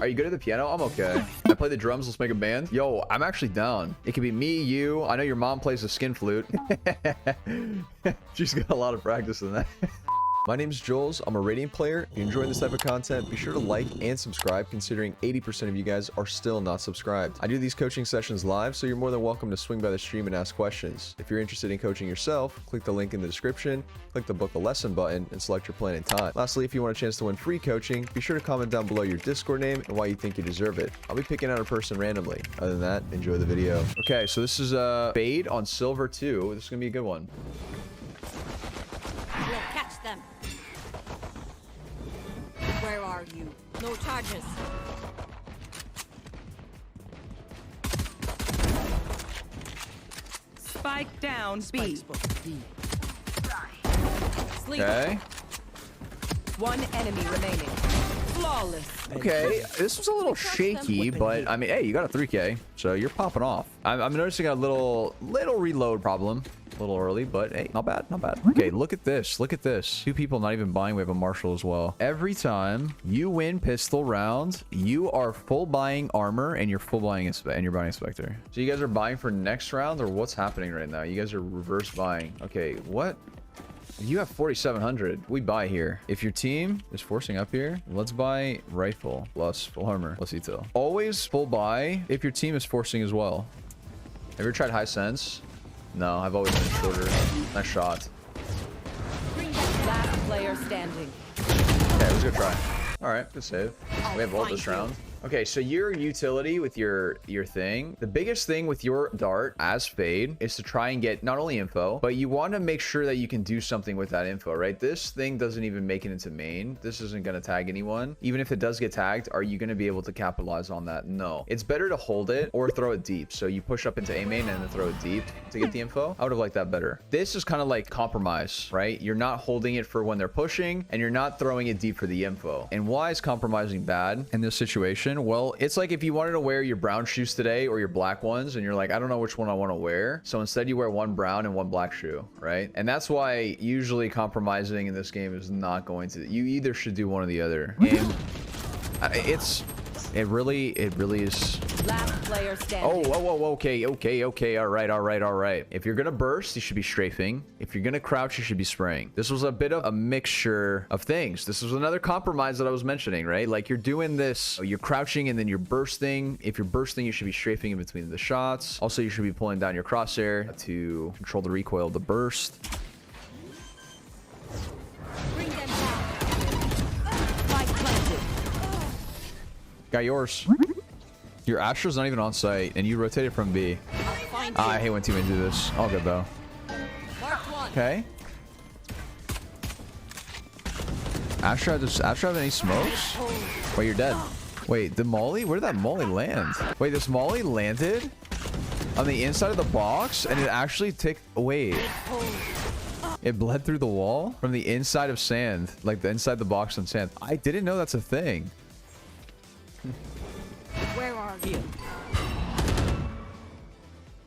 Are you good at the piano? I'm okay. I play the drums. Let's make a band. Yo, I'm actually down. It could be me, you. I know your mom plays the skin flute. She's got a lot of practice in that. My name is Jollz. I'm a Radiant player. If you're enjoying this type of content, be sure to like and subscribe, considering 80% of you guys are still not subscribed. I do these coaching sessions live, so you're more than welcome to swing by the stream and ask questions. If you're interested in coaching yourself, click the link in the description, click the book a lesson button, and select your plan and time. Lastly, if you want a chance to win free coaching, be sure to comment down below your Discord name and why you think you deserve it. I'll be picking out a person randomly. Other than that, enjoy the video. Okay, so this is Fade on Silver 2. This is gonna be a good one. We'll catch them. Where are you? No charges. Spike down B. Sleep. Okay. One enemy remaining. Flawless. Okay, this was a little shaky, but I mean, hey, you got a 3K, so you're popping off. I'm noticing a little reload problem. A little early, but hey, not bad, not bad. Okay, look at this. Look at this. Two people not even buying. We have a Marshall as well. Every time you win pistol round, you are full buying armor and you're full buying and you're buying Inspector. So you guys are buying for next round, or what's happening right now? You guys are reverse buying. Okay, what? You have 4,700. We buy here. If your team is forcing up here, let's buy rifle plus full armor plus ETIL. Always full buy if your team is forcing as well. Have you ever tried high sense? No, I've always been shorter. Nice shot. Last player standing. Okay, let's go try. All right, good save. We have ult this round. Okay, so your utility with your thing, the biggest thing with your dart as Fade is to try and get not only info, but you want to make sure that you can do something with that info, right? This thing doesn't even make it into main. This isn't going to tag anyone. Even if it does get tagged, are you going to be able to capitalize on that? No. It's better to hold it or throw it deep. So you push up into A main and then throw it deep to get the info. I would have liked that better. This is kind of like compromise, right? You're not holding it for when they're pushing and you're not throwing it deep for the info. And why is compromising bad in this situation? Well, it's like if you wanted to wear your brown shoes today or your black ones and you're like, I don't know which one I want to wear. So instead you wear one brown and one black shoe, right? And that's why usually compromising in this game is not going to, you either should do one or the other. And it really is. Last player standing. Oh, okay. All right. If you're gonna burst, you should be strafing. If you're gonna crouch, you should be spraying. This was a bit of a mixture of things. This was another compromise that I was mentioning, right? Like you're doing this, you're crouching and then you're bursting. If you're bursting, you should be strafing in between the shots. Also, you should be pulling down your crosshair to control the recoil of the burst. Bring them down. Spike planted. Got yours. Your Astra's not even on site, and you rotated from B. Find I hate when teammates do this. All good though. Mark one. Okay. Astra, does Astra have any smokes? Wait, you're dead. Wait, the molly? Where did that molly land? Wait, this molly landed on the inside of the box, and it actually wait. It bled through the wall from the inside of sand, like the inside the box on sand. I didn't know that's a thing. Where are you?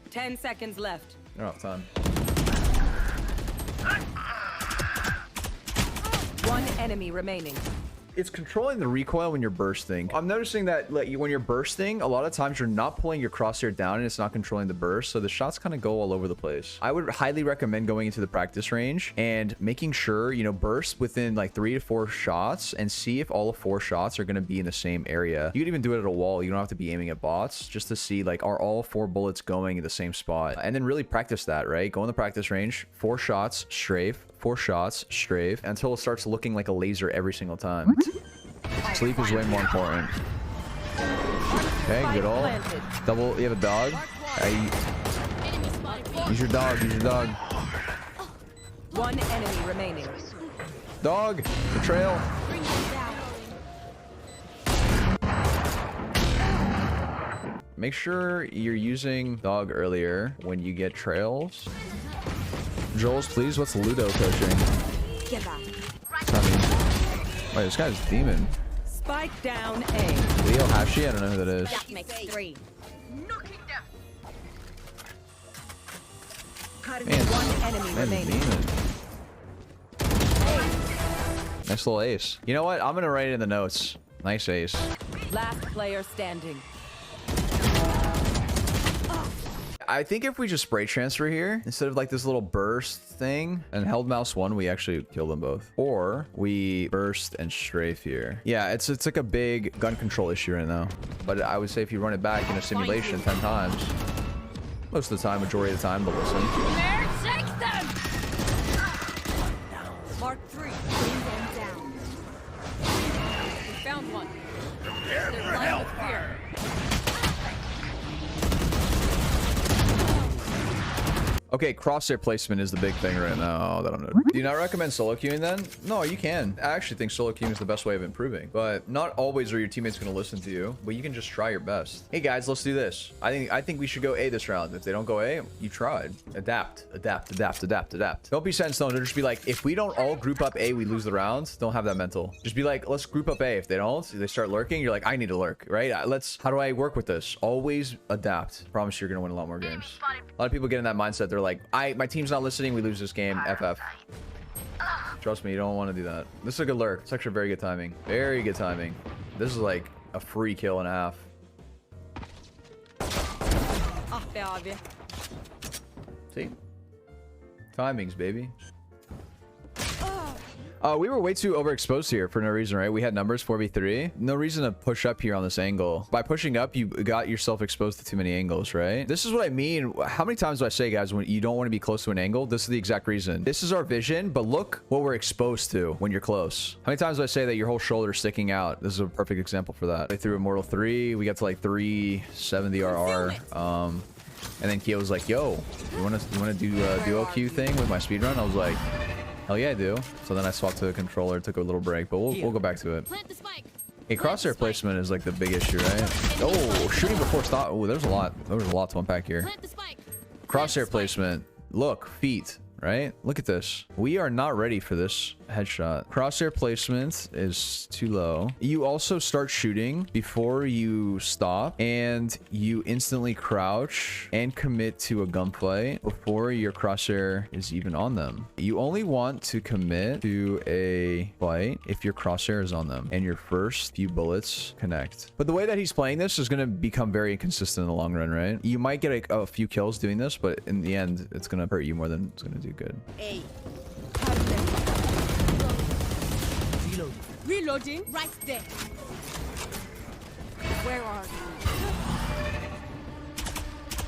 10 seconds left. I don't have time. One enemy remaining. It's controlling the recoil when you're bursting. I'm noticing that like, when you're bursting, a lot of times you're not pulling your crosshair down and it's not controlling the burst. So the shots kind of go all over the place. I would highly recommend going into the practice range and making sure, you know, burst within like 3 to 4 shots and see if all of 4 shots are going to be in the same area. You can even do it at a wall. You don't have to be aiming at bots just to see like, are all 4 bullets going in the same spot? And then really practice that, right? Go in the practice range, 4 shots, strafe, 4 shots, strafe, until it starts looking like a laser every single time. Sleep is way more important. Okay, good ult. Double, you have a dog? Use your dog, use your dog. One enemy remaining. Dog, betrayal. Bring them down. Make sure you're using dog earlier when you get trails. Jollz, please, what's Ludo coaching? Get back. Wait, this guy's demon. Spike down A. Leo Hashi? I don't know who that is. That makes 3. One enemy Man, remaining. demon. Nice little ace. You know what? I'm gonna write it in the notes. Nice ace. Last player standing. I think if we just spray transfer here, instead of like this little burst thing, and held mouse 1, we actually kill them both. Or we burst and strafe here. Yeah, it's like a big gun control issue right now. But I would say if you run it back in a simulation 10 times, most of the time, majority of the time, they'll listen. There, take them! Mark 3. Bring them down. We found one. They're blind with fear. Okay, crosshair placement is the big thing right now that I'm doing. Do you not recommend solo queuing then? No, you can. I actually think solo queuing is the best way of improving, but not always are your teammates going to listen to you, but you can just try your best. Hey guys, let's do this. I think we should go A this round. If they don't go A, you tried. Adapt, adapt, adapt, adapt, adapt. Don't be set in stone. Just be like, if we don't all group up A, we lose the round. Don't have that mental. Just be like, let's group up A. If they don't, they start lurking. You're like, I need to lurk, right? How do I work with this? Always adapt. Promise you're going to win a lot more games. A lot of people get in that mindset. They're like, my team's not listening, we lose this game, FF. Trust me, you don't want to do that. This is a good lurk. It's actually very good timing. Very good timing. This is like a free kill and a half. See? Timings, baby. We were way too overexposed here for no reason, right? We had numbers 4v3. No reason to push up here on this angle. By pushing up, you got yourself exposed to too many angles, right? This is what I mean. How many times do I say, guys, when you don't want to be close to an angle? This is the exact reason. This is our vision, but look what we're exposed to when you're close. How many times do I say that your whole shoulder is sticking out? This is a perfect example for that. I threw Immortal 3. We got to like 370 RR. And then Keo was like, yo, you want to do a duo Q thing with my speedrun? I was like, hell yeah, I do. So then I swapped to a controller, took a little break, but we'll go back to it. Hey, crosshair placement is like the big issue, right? Oh, shooting before stop. Oh, there's a lot. There's a lot to unpack here. Crosshair placement. Look, feet, right? Look at this. We are not ready for this headshot. Crosshair placement is too low. You also start shooting before you stop, and you instantly crouch and commit to a gunfight before your crosshair is even on them. You only want to commit to a fight if your crosshair is on them and your first few bullets connect. But the way that he's playing this is going to become very inconsistent in the long run, right? You might get a few kills doing this, but in the end, it's going to hurt you more than it's going to do good. A. Reloading. Right there. Where are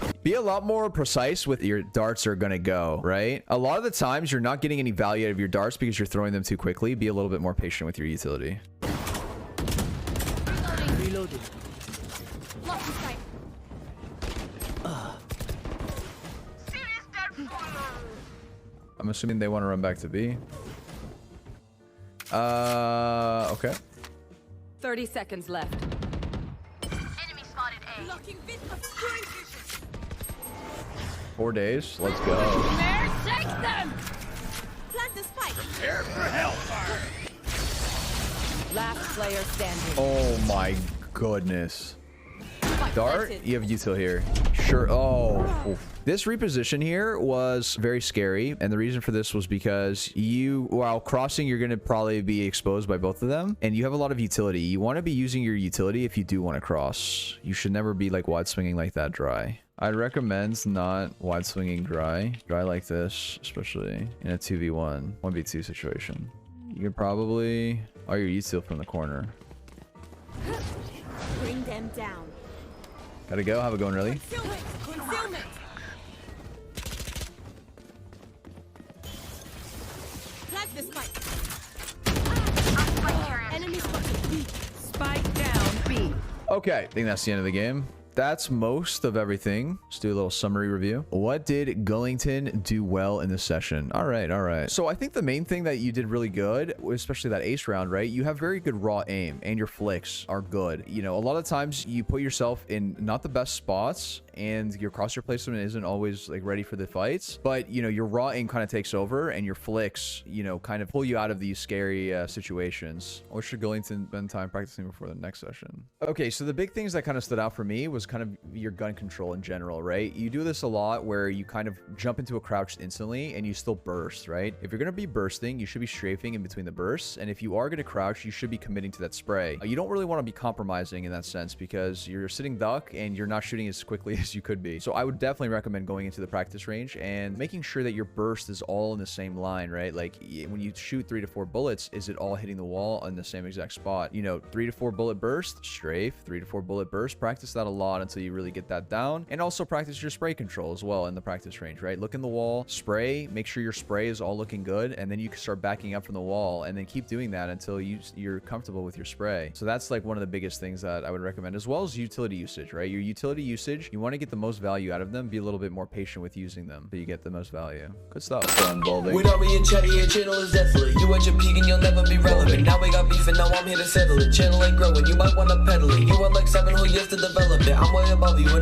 you? Be a lot more precise with your darts are gonna go, right? A lot of the times you're not getting any value out of your darts because you're throwing them too quickly. Be a little bit more patient with your utility. Reloading. Lock the sight. I'm assuming they want to run back to B. Okay. 30 seconds left. Enemy spotted A. Locking bit of strength. 4 days. Let's go. There, take them. Plant the spike. Prepare for hellfire. Last player standing. Oh my goodness. Spike Dart, planted. you have util here. Sure. Oh. Oof. This reposition here was very scary, and the reason for this was because while crossing, you're going to probably be exposed by both of them, and you have a lot of utility. You want to be using your utility if you do want to cross. You should never be like wide swinging like that dry. I'd recommend not wide swinging dry like this, especially in a 2v1, 1v2 situation. You could probably your util from the corner. Bring them down. Gotta go. Have it going, really. Concealment. Concealment. Plant the spike. Enemy spotted B. Spike down B. Okay, I think that's the end of the game. That's most of everything. Let's do a little summary review. What did Gullington do well in this session? All right. So I think the main thing that you did really good, especially that ace round, right? You have very good raw aim and your flicks are good. You know, a lot of times you put yourself in not the best spots and your crosshair placement isn't always like ready for the fights, but you know, your raw aim kind of takes over and your flicks, you know, kind of pull you out of these scary situations. Or should Gullington spend time practicing before the next session? Okay, so the big things that kind of stood out for me was was kind of your gun control in general, right? You do this a lot where you kind of jump into a crouch instantly and you still burst, right? If you're going to be bursting, you should be strafing in between the bursts. And if you are going to crouch, you should be committing to that spray. You don't really want to be compromising in that sense because you're sitting duck and you're not shooting as quickly as you could be. So I would definitely recommend going into the practice range and making sure that your burst is all in the same line, right? Like when you shoot 3 to 4 bullets, is it all hitting the wall in the same exact spot? You know, 3 to 4 bullet burst, strafe, 3 to 4 bullet burst. Practice that a lot until you really get that down. And also practice your spray control as well in the practice range, right? Look in the wall, spray, make sure your spray is all looking good, and then you can start backing up from the wall and then keep doing that until you're comfortable with your spray. So that's like one of the biggest things that I would recommend, as well as utility usage, right? Your utility usage, you want to get the most value out of them, be a little bit more patient with using them so you get the most value. Good stuff. We know we in chatty, your channel is desolate. You at your peak and you'll never be relevant. Now we got beef and now I'm here to settle it. Channel ain't growing, you might want to pedal it. You are like 7 whole years to develop it. I'm way above you.